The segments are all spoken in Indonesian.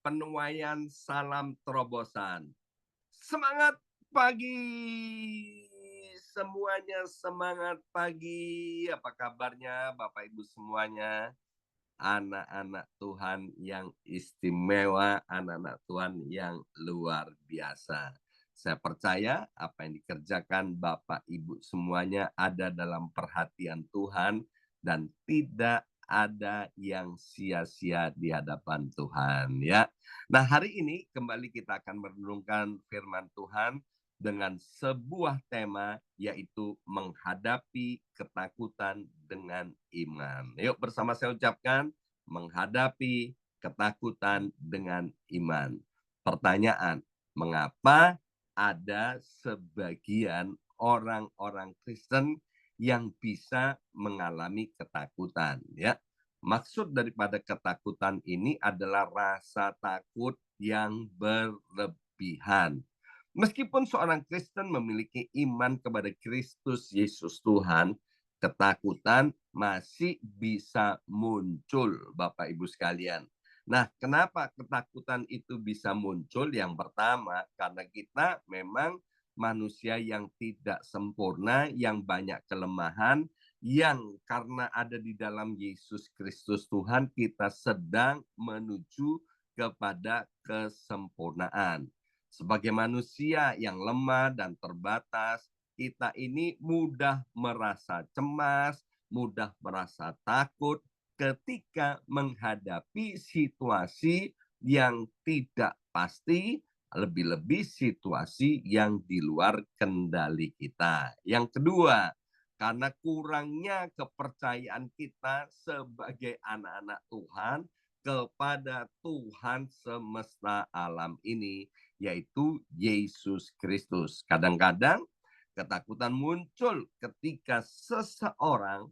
penuaian salam terobosan. Semangat pagi semuanya, semangat pagi. Apa kabarnya Bapak Ibu semuanya? Anak-anak Tuhan yang istimewa, anak-anak Tuhan yang luar biasa. Saya percaya apa yang dikerjakan Bapak Ibu semuanya ada dalam perhatian Tuhan dan tidak ada yang sia-sia di hadapan Tuhan ya. Nah, hari ini kembali kita akan merenungkan firman Tuhan dengan sebuah tema yaitu menghadapi ketakutan dengan iman. Yuk bersama saya ucapkan menghadapi ketakutan dengan iman. Pertanyaan, mengapa ada sebagian orang-orang Kristen yang bisa mengalami ketakutan ya? Maksud daripada ketakutan ini adalah rasa takut yang berlebihan. Meskipun seorang Kristen memiliki iman kepada Kristus Yesus Tuhan, ketakutan masih bisa muncul, Bapak Ibu sekalian. Nah, kenapa ketakutan itu bisa muncul? Yang pertama, karena kita memang manusia yang tidak sempurna, yang banyak kelemahan, yang karena ada di dalam Yesus Kristus Tuhan, kita sedang menuju kepada kesempurnaan. Sebagai manusia yang lemah dan terbatas, kita ini mudah merasa cemas, mudah merasa takut ketika menghadapi situasi yang tidak pasti, lebih-lebih situasi yang di luar kendali kita. Yang kedua, karena kurangnya kepercayaan kita sebagai anak-anak Tuhan kepada Tuhan semesta alam ini, yaitu Yesus Kristus. Kadang-kadang ketakutan muncul ketika seseorang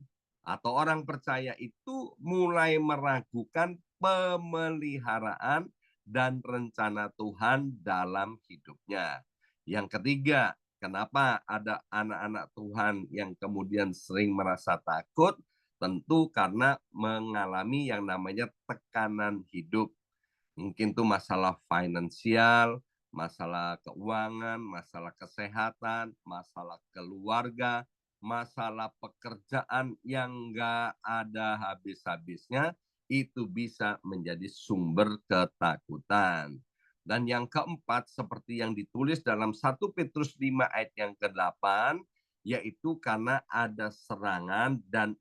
atau orang percaya itu mulai meragukan pemeliharaan dan rencana Tuhan dalam hidupnya. Yang ketiga, kenapa ada anak-anak Tuhan yang kemudian sering merasa takut? Tentu karena mengalami yang namanya tekanan hidup. Mungkin itu masalah finansial, masalah keuangan, masalah kesehatan, masalah keluarga, masalah pekerjaan yang nggak ada habis-habisnya, itu bisa menjadi sumber ketakutan. Dan yang keempat, seperti yang ditulis dalam 1 Petrus 5 ayat yang ke-8, yaitu karena ada serangan dan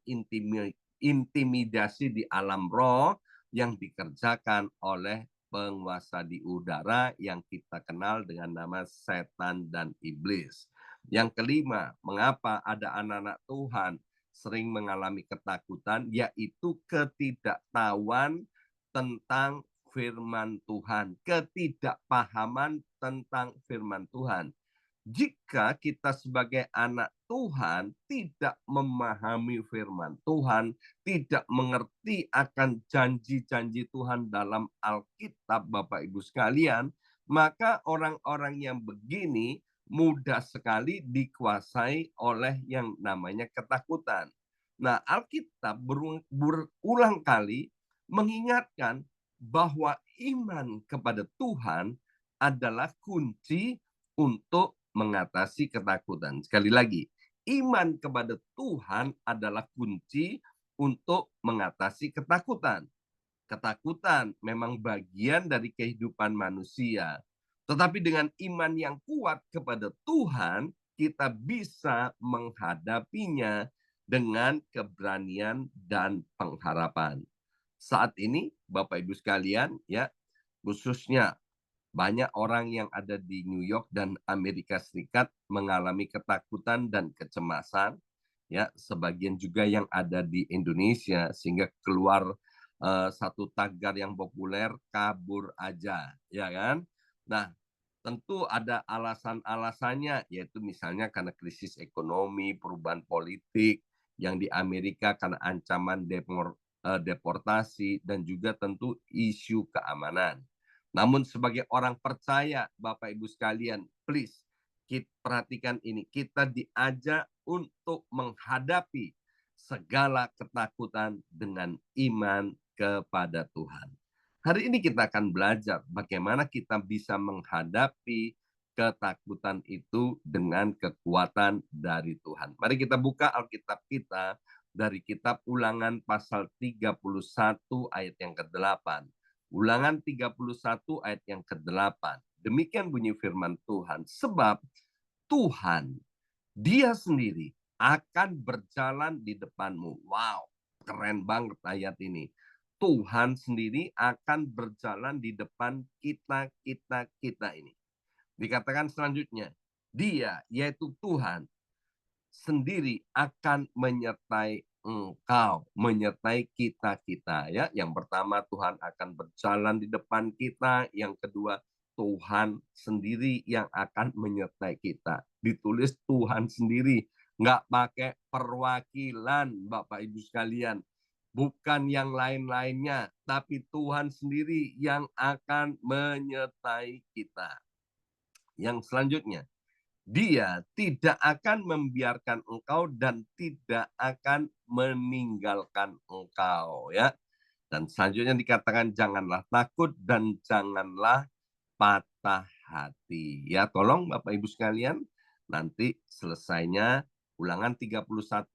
intimidasi di alam roh yang dikerjakan oleh penguasa di udara yang kita kenal dengan nama setan dan iblis. Yang kelima, mengapa ada anak-anak Tuhan sering mengalami ketakutan, yaitu ketidaktahuan tentang firman Tuhan, ketidakpahaman tentang firman Tuhan. Jika kita sebagai anak Tuhan tidak memahami firman Tuhan, tidak mengerti akan janji-janji Tuhan dalam Alkitab, Bapak Ibu sekalian, maka orang-orang yang begini mudah sekali dikuasai oleh yang namanya ketakutan. Nah, Alkitab berulang kali mengingatkan bahwa iman kepada Tuhan adalah kunci untuk mengatasi ketakutan. Sekali lagi, iman kepada Tuhan adalah kunci untuk mengatasi ketakutan. Ketakutan memang bagian dari kehidupan manusia. Tetapi dengan iman yang kuat kepada Tuhan, kita bisa menghadapinya dengan keberanian dan pengharapan. Saat ini, Bapak Ibu sekalian, ya, khususnya banyak orang yang ada di New York dan Amerika Serikat mengalami ketakutan dan kecemasan, ya, sebagian juga yang ada di Indonesia, sehingga keluar satu tagar yang populer, kabur aja, ya kan? Nah, tentu ada alasan-alasannya, yaitu misalnya karena krisis ekonomi, perubahan politik, yang di Amerika karena ancaman deportasi, dan juga tentu isu keamanan. Namun sebagai orang percaya, Bapak Ibu sekalian, please, kita perhatikan ini, kita diajak untuk menghadapi segala ketakutan dengan iman kepada Tuhan. Hari ini kita akan belajar bagaimana kita bisa menghadapi ketakutan itu dengan kekuatan dari Tuhan. Mari kita buka Alkitab kita dari kitab Ulangan pasal 31 ayat yang ke-8. Ulangan 31 ayat yang ke-8. Demikian bunyi firman Tuhan. Sebab Tuhan, Dia sendiri akan berjalan di depanmu. Wow, keren banget ayat ini. Tuhan sendiri akan berjalan di depan kita ini. Dikatakan selanjutnya, Dia yaitu Tuhan sendiri akan menyertai engkau, menyertai kita ya. Yang pertama Tuhan akan berjalan di depan kita, yang kedua Tuhan sendiri yang akan menyertai kita. Ditulis Tuhan sendiri, nggak pakai perwakilan Bapak Ibu sekalian. Bukan yang lain-lainnya, tapi Tuhan sendiri yang akan menyertai kita. Yang selanjutnya, Dia tidak akan membiarkan engkau dan tidak akan meninggalkan engkau ya. Dan selanjutnya dikatakan janganlah takut dan janganlah patah hati. Ya, tolong Bapak Ibu sekalian, nanti selesainya Ulangan 31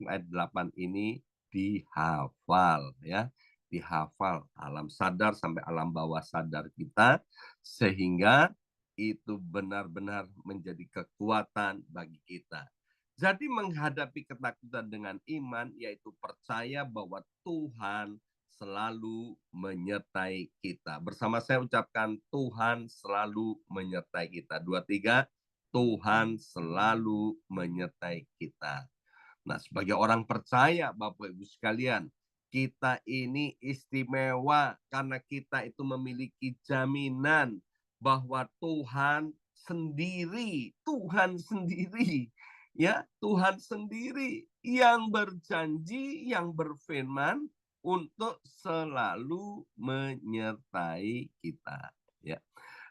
ayat 8 ini dihafal ya. Dihafal alam sadar sampai alam bawah sadar kita sehingga itu benar-benar menjadi kekuatan bagi kita. Jadi menghadapi ketakutan dengan iman yaitu percaya bahwa Tuhan selalu menyertai kita. Bersama saya ucapkan Tuhan selalu menyertai kita. 2, 3, Tuhan selalu menyertai kita. Nah, sebagai orang percaya Bapak Ibu sekalian, kita ini istimewa karena kita itu memiliki jaminan bahwa Tuhan sendiri, ya, Tuhan sendiri yang berjanji, yang berfirman untuk selalu menyertai kita, ya.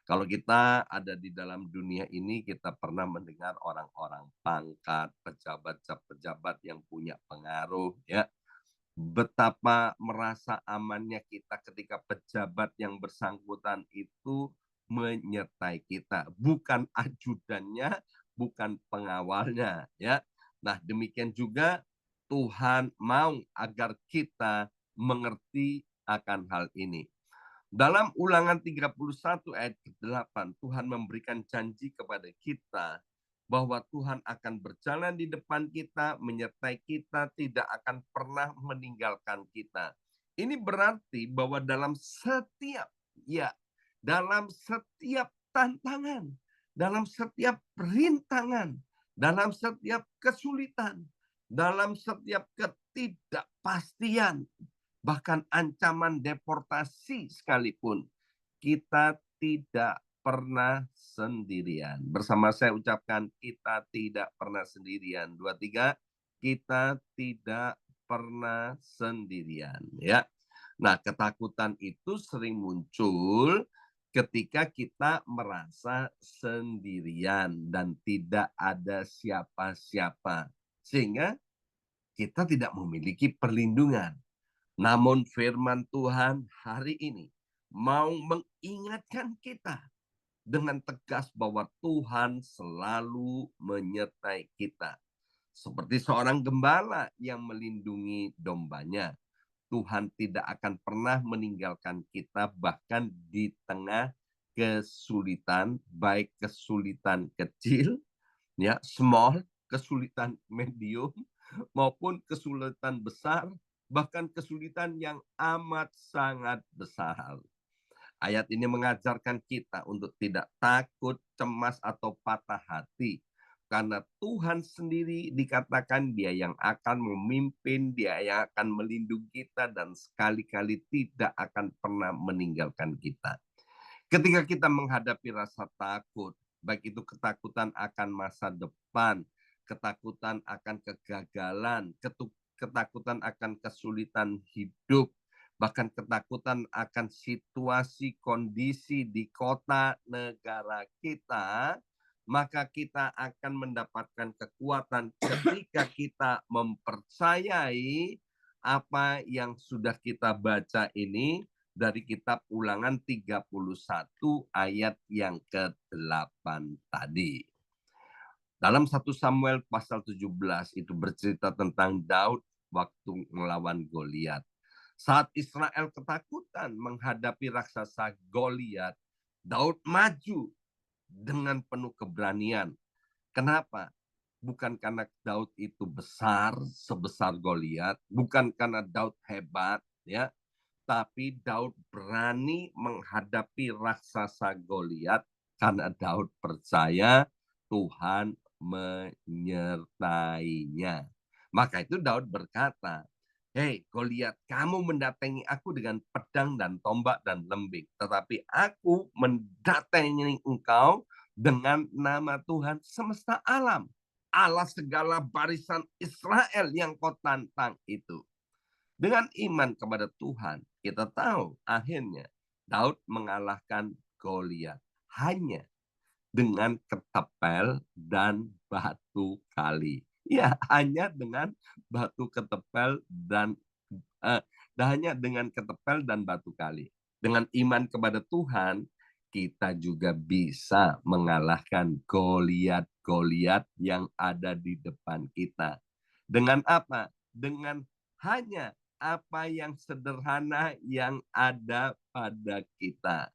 Kalau kita ada di dalam dunia ini, kita pernah mendengar orang-orang pangkat, pejabat-pejabat yang punya pengaruh, ya. Betapa merasa amannya kita ketika pejabat yang bersangkutan itu menyertai kita, bukan ajudannya, bukan pengawalnya, ya. Nah, demikian juga Tuhan mau agar kita mengerti akan hal ini. Dalam Ulangan 31 ayat ke-8, Tuhan memberikan janji kepada kita bahwa Tuhan akan berjalan di depan kita, menyertai kita, tidak akan pernah meninggalkan kita. Ini berarti bahwa dalam setiap tantangan, dalam setiap rintangan, dalam setiap kesulitan, dalam setiap ketidakpastian, bahkan ancaman deportasi sekalipun, kita tidak pernah sendirian. Bersama saya ucapkan, kita tidak pernah sendirian. 2, 3, kita tidak pernah sendirian. Ya. Nah, ketakutan itu sering muncul ketika kita merasa sendirian dan tidak ada siapa-siapa. Sehingga kita tidak memiliki perlindungan. Namun firman Tuhan hari ini mau mengingatkan kita dengan tegas bahwa Tuhan selalu menyertai kita. Seperti seorang gembala yang melindungi dombanya. Tuhan tidak akan pernah meninggalkan kita bahkan di tengah kesulitan, baik kesulitan kecil, ya, small, kesulitan medium, maupun kesulitan besar, bahkan kesulitan yang amat sangat besar. Ayat ini mengajarkan kita untuk tidak takut, cemas, atau patah hati. Karena Tuhan sendiri dikatakan Dia yang akan memimpin, Dia yang akan melindungi kita, dan sekali-kali tidak akan pernah meninggalkan kita. Ketika kita menghadapi rasa takut, baik itu ketakutan akan masa depan, ketakutan akan kegagalan, ketakutan akan kesulitan hidup, bahkan ketakutan akan situasi kondisi di kota negara kita, maka kita akan mendapatkan kekuatan ketika kita mempercayai apa yang sudah kita baca ini dari kitab Ulangan 31 ayat yang ke-8 tadi. Dalam 1 Samuel pasal 17 itu bercerita tentang Daud waktu melawan Goliat. Saat Israel ketakutan menghadapi raksasa Goliat, Daud maju dengan penuh keberanian. Kenapa? Bukan karena Daud itu besar sebesar Goliat, bukan karena Daud hebat, ya, tapi Daud berani menghadapi raksasa Goliat karena Daud percaya Tuhan menyertainya. Maka itu Daud berkata, "Hei Goliat, kamu mendatangi aku dengan pedang dan tombak dan lembing, tetapi aku mendatangi engkau dengan nama Tuhan semesta alam, Allah segala barisan Israel yang kau tantang itu." Dengan iman kepada Tuhan, kita tahu akhirnya Daud mengalahkan Goliat hanya dengan ketapel dan batu kali. Ya, hanya dengan batu ketepel dan eh, hanya dengan ketepel dan batu kali. Dengan iman kepada Tuhan, kita juga bisa mengalahkan Goliat-Goliat yang ada di depan kita. Dengan apa? Dengan hanya apa yang sederhana yang ada pada kita.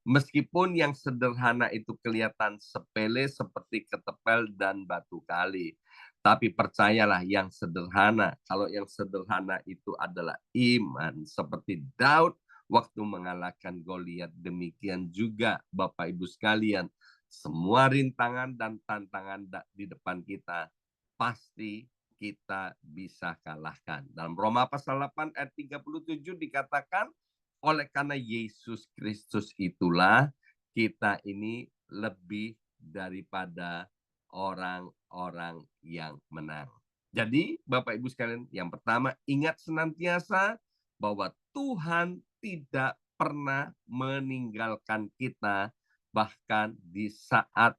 Meskipun yang sederhana itu kelihatan sepele seperti ketepel dan batu kali. Tapi percayalah yang sederhana, kalau yang sederhana itu adalah iman. Seperti Daud waktu mengalahkan Goliat, demikian juga Bapak Ibu sekalian. Semua rintangan dan tantangan di depan kita pasti kita bisa kalahkan. Dalam Roma pasal 8 ayat 37 dikatakan, oleh karena Yesus Kristus itulah kita ini lebih daripada orang-orang yang menang. Jadi Bapak Ibu sekalian, yang pertama ingat senantiasa bahwa Tuhan tidak pernah meninggalkan kita bahkan di saat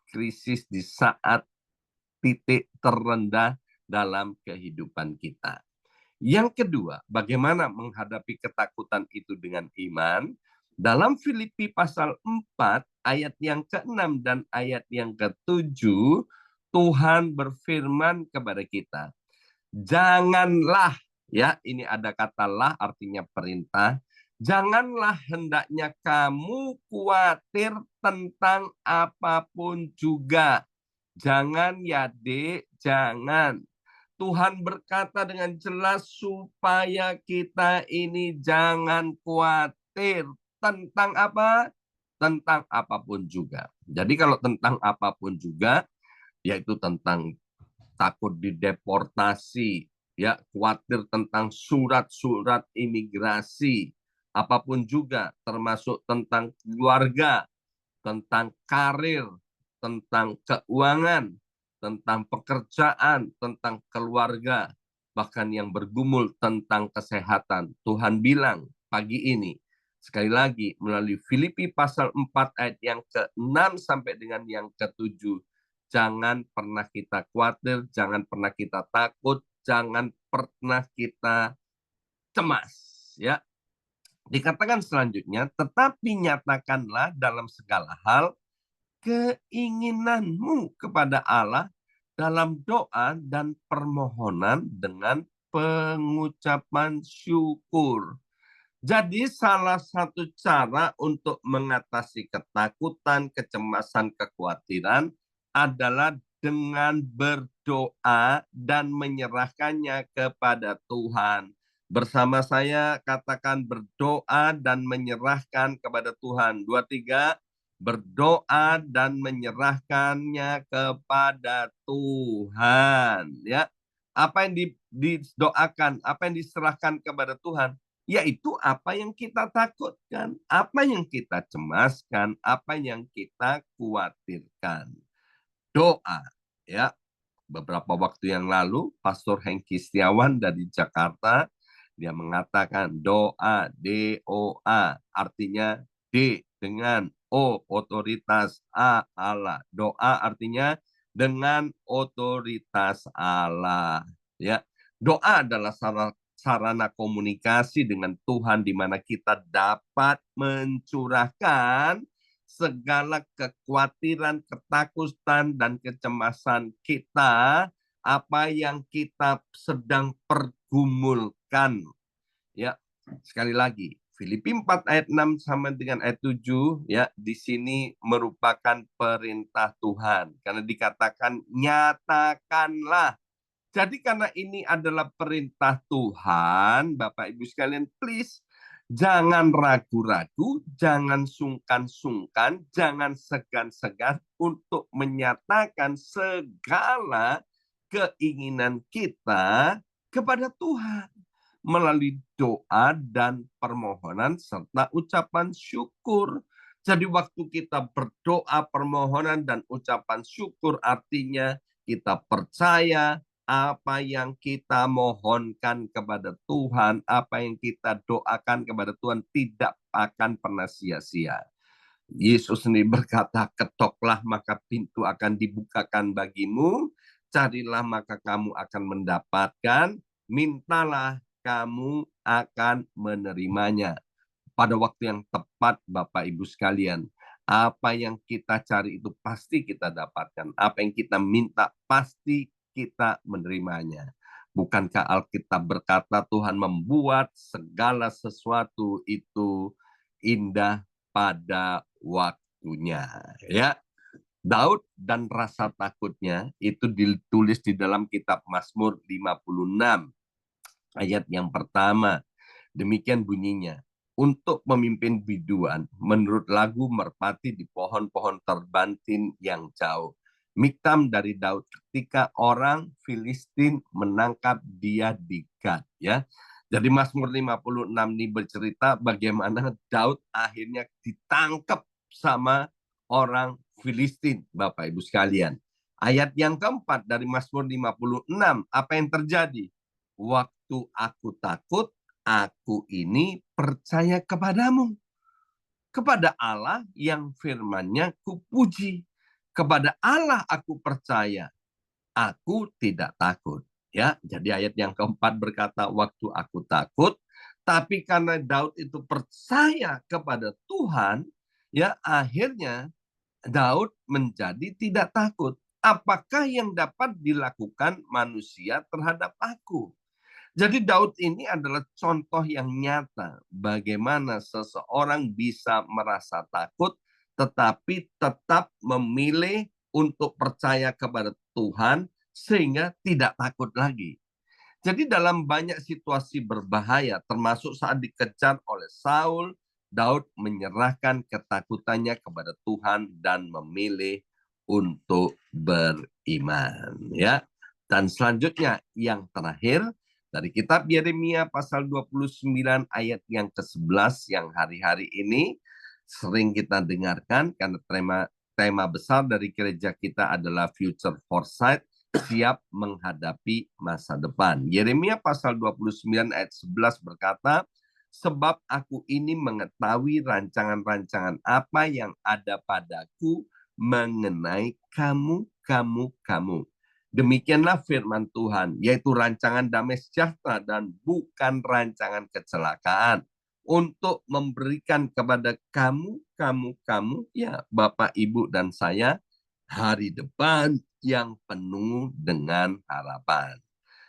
krisis, di saat titik terendah dalam kehidupan kita. Yang kedua, bagaimana menghadapi ketakutan itu dengan iman? Dalam Filipi pasal 4 ayat yang ke-6 dan ayat yang ke-7, Tuhan berfirman kepada kita, janganlah, ya, ini ada kata lah artinya perintah, janganlah hendaknya kamu khawatir tentang apapun juga. Jangan ya dek, jangan. Tuhan berkata dengan jelas supaya kita ini jangan khawatir tentang apa? Tentang apapun juga. Jadi kalau tentang apapun juga, yaitu tentang takut dideportasi, ya, khawatir tentang surat-surat imigrasi, apapun juga, termasuk tentang keluarga, tentang karir, tentang keuangan, tentang pekerjaan, tentang keluarga, bahkan yang bergumul tentang kesehatan. Tuhan bilang pagi ini, sekali lagi melalui Filipi pasal 4 ayat yang ke-6 sampai dengan yang ke-7, jangan pernah kita khawatir, jangan pernah kita takut, jangan pernah kita cemas, ya. Dikatakan selanjutnya, tetapi nyatakanlah dalam segala hal keinginanmu kepada Allah dalam doa dan permohonan dengan pengucapan syukur. Jadi salah satu cara untuk mengatasi ketakutan, kecemasan, kekhawatiran adalah dengan berdoa dan menyerahkannya kepada Tuhan. Bersama saya katakan berdoa dan menyerahkan kepada Tuhan. 2, 3, berdoa dan menyerahkannya kepada Tuhan. Ya, apa yang didoakan, apa yang diserahkan kepada Tuhan, yaitu apa yang kita takutkan, apa yang kita cemaskan, apa yang kita khawatirkan. Doa, ya. Beberapa waktu yang lalu, Pastor Hengki Setiawan dari Jakarta, dia mengatakan doa, D-O-A, artinya D dengan O, otoritas, A, Allah. Doa artinya dengan otoritas Allah. Ya, doa adalah salah sarana komunikasi dengan Tuhan di mana kita dapat mencurahkan segala kekhawatiran, ketakutan, dan kecemasan kita, apa yang kita sedang pergumulkan. Ya, sekali lagi, Filipi 4 ayat 6 sama dengan ayat 7, ya, di sini merupakan perintah Tuhan. Karena dikatakan nyatakanlah. Jadi karena ini adalah perintah Tuhan, Bapak Ibu sekalian, please jangan ragu-ragu, jangan sungkan-sungkan, jangan segan-segan untuk menyatakan segala keinginan kita kepada Tuhan melalui doa dan permohonan serta ucapan syukur. Jadi waktu kita berdoa, permohonan, dan ucapan syukur artinya kita percaya apa yang kita mohonkan kepada Tuhan, apa yang kita doakan kepada Tuhan tidak akan pernah sia-sia. Yesus sendiri berkata, ketoklah maka pintu akan dibukakan bagimu, carilah maka kamu akan mendapatkan, mintalah kamu akan menerimanya. Pada waktu yang tepat, Bapak Ibu sekalian, apa yang kita cari itu pasti kita dapatkan. Apa yang kita minta pasti kita menerimanya. Bukankah Alkitab berkata Tuhan membuat segala sesuatu itu indah pada waktunya, ya. Daud dan rasa takutnya itu ditulis di dalam kitab Mazmur 56 ayat yang pertama. Demikian bunyinya. Untuk memimpin biduan, menurut lagu merpati di pohon-pohon terbantin yang jauh. Miktam dari Daud ketika orang Filistin menangkap dia di Gad, ya. Jadi Mazmur 56 ini bercerita bagaimana Daud akhirnya ditangkap sama orang Filistin, Bapak Ibu sekalian. Ayat yang keempat dari Mazmur 56, apa yang terjadi? Waktu aku takut, aku ini percaya kepadamu. Kepada Allah yang firman-Nya kupuji. Kepada Allah aku percaya. Aku tidak takut. Ya, jadi ayat yang keempat berkata, waktu aku takut, tapi karena Daud itu percaya kepada Tuhan, ya akhirnya Daud menjadi tidak takut. Apakah yang dapat dilakukan manusia terhadap aku? Jadi Daud ini adalah contoh yang nyata bagaimana seseorang bisa merasa takut tetapi tetap memilih untuk percaya kepada Tuhan sehingga tidak takut lagi. Jadi dalam banyak situasi berbahaya termasuk saat dikejar oleh Saul, Daud menyerahkan ketakutannya kepada Tuhan dan memilih untuk beriman, ya. Dan selanjutnya yang terakhir dari kitab Yeremia pasal 29 ayat yang ke-11 yang hari-hari ini sering kita dengarkan karena tema besar dari gereja kita adalah Future Foresight, siap menghadapi masa depan. Yeremia pasal 29 ayat 11 berkata, sebab aku ini mengetahui rancangan-rancangan apa yang ada padaku mengenai kamu. Demikianlah firman Tuhan, yaitu rancangan damai sejahtera dan bukan rancangan kecelakaan, untuk memberikan kepada kamu, ya Bapak, Ibu, dan saya, hari depan yang penuh dengan harapan.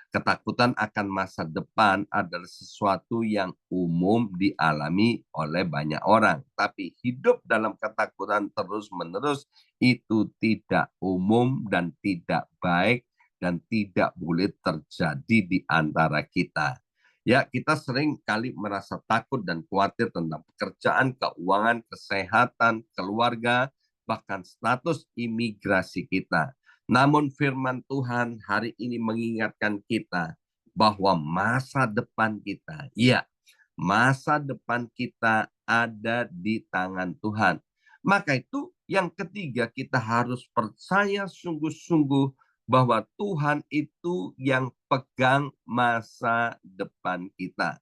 Ketakutan akan masa depan adalah sesuatu yang umum dialami oleh banyak orang. Tapi hidup dalam ketakutan terus-menerus itu tidak umum dan tidak baik dan tidak boleh terjadi di antara kita. Ya, kita sering kali merasa takut dan khawatir tentang pekerjaan, keuangan, kesehatan, keluarga, bahkan status imigrasi kita. Namun firman Tuhan hari ini mengingatkan kita bahwa masa depan kita, ya, masa depan kita ada di tangan Tuhan. Maka itu yang ketiga, kita harus percaya sungguh-sungguh bahwa Tuhan itu yang pegang masa depan kita.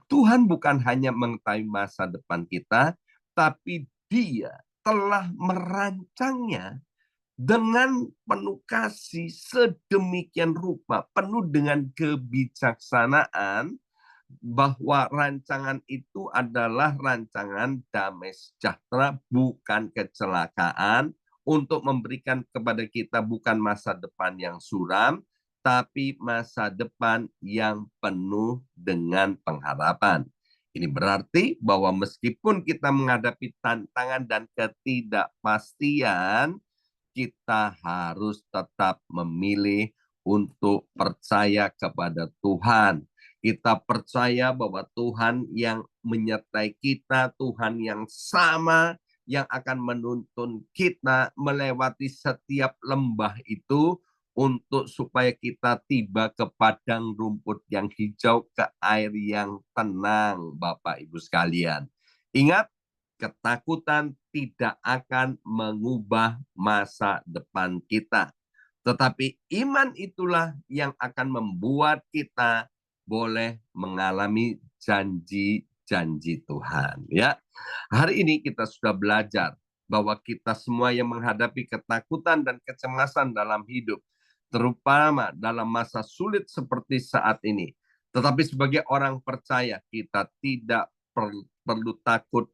Tuhan bukan hanya mengetahui masa depan kita, tapi Dia telah merancangnya dengan penuh kasih sedemikian rupa, penuh dengan kebijaksanaan, bahwa rancangan itu adalah rancangan damai sejahtera, bukan kecelakaan, untuk memberikan kepada kita bukan masa depan yang suram, tapi masa depan yang penuh dengan pengharapan. Ini berarti bahwa meskipun kita menghadapi tantangan dan ketidakpastian, kita harus tetap memilih untuk percaya kepada Tuhan. Kita percaya bahwa Tuhan yang menyertai kita, Tuhan yang sama, yang akan menuntun kita melewati setiap lembah itu, untuk supaya kita tiba ke padang rumput yang hijau, ke air yang tenang, Bapak Ibu sekalian. Ingat, ketakutan tidak akan mengubah masa depan kita. Tetapi iman itulah yang akan membuat kita boleh mengalami janji-janji Tuhan. Ya, hari ini kita sudah belajar bahwa kita semua yang menghadapi ketakutan dan kecemasan dalam hidup, terutama dalam masa sulit seperti saat ini. Tetapi sebagai orang percaya, kita tidak perlu takut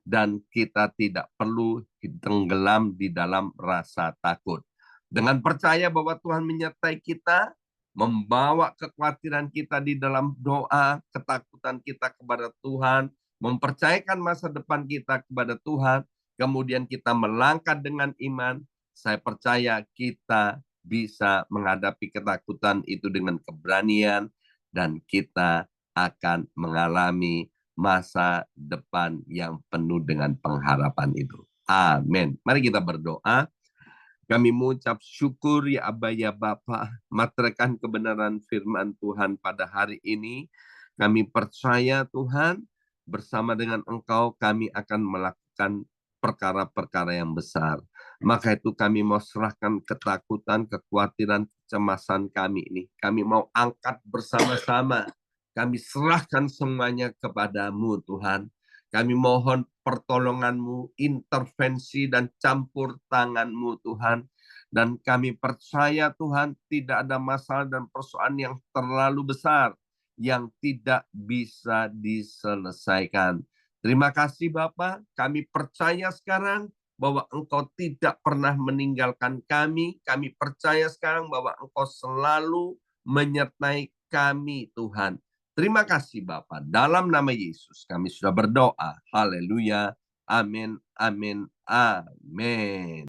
dan kita tidak perlu tenggelam di dalam rasa takut. Dengan percaya bahwa Tuhan menyertai kita, membawa kekhawatiran kita di dalam doa, ketakutan kita kepada Tuhan, mempercayakan masa depan kita kepada Tuhan, kemudian kita melangkah dengan iman, saya percaya kita bisa menghadapi ketakutan itu dengan keberanian, dan kita akan mengalami masa depan yang penuh dengan pengharapan itu. Amin. Mari kita berdoa. Kami mengucap syukur ya Aba ya Bapa, materaikan kebenaran firman Tuhan pada hari ini. Kami percaya Tuhan, bersama dengan Engkau kami akan melakukan perkara-perkara yang besar. Maka itu kami mau serahkan ketakutan, kekhawatiran, kecemasan kami ini. Kami mau angkat bersama-sama. Kami serahkan semuanya kepadamu Tuhan. Kami mohon pertolongan-Mu, intervensi dan campur tangan-Mu Tuhan. Dan kami percaya Tuhan, tidak ada masalah dan persoalan yang terlalu besar yang tidak bisa diselesaikan. Terima kasih Bapak, kami percaya sekarang bahwa Engkau tidak pernah meninggalkan kami. Kami percaya sekarang bahwa Engkau selalu menyertai kami Tuhan. Terima kasih Bapak. Dalam nama Yesus kami sudah berdoa. Haleluya. Amin. Amin. Amin.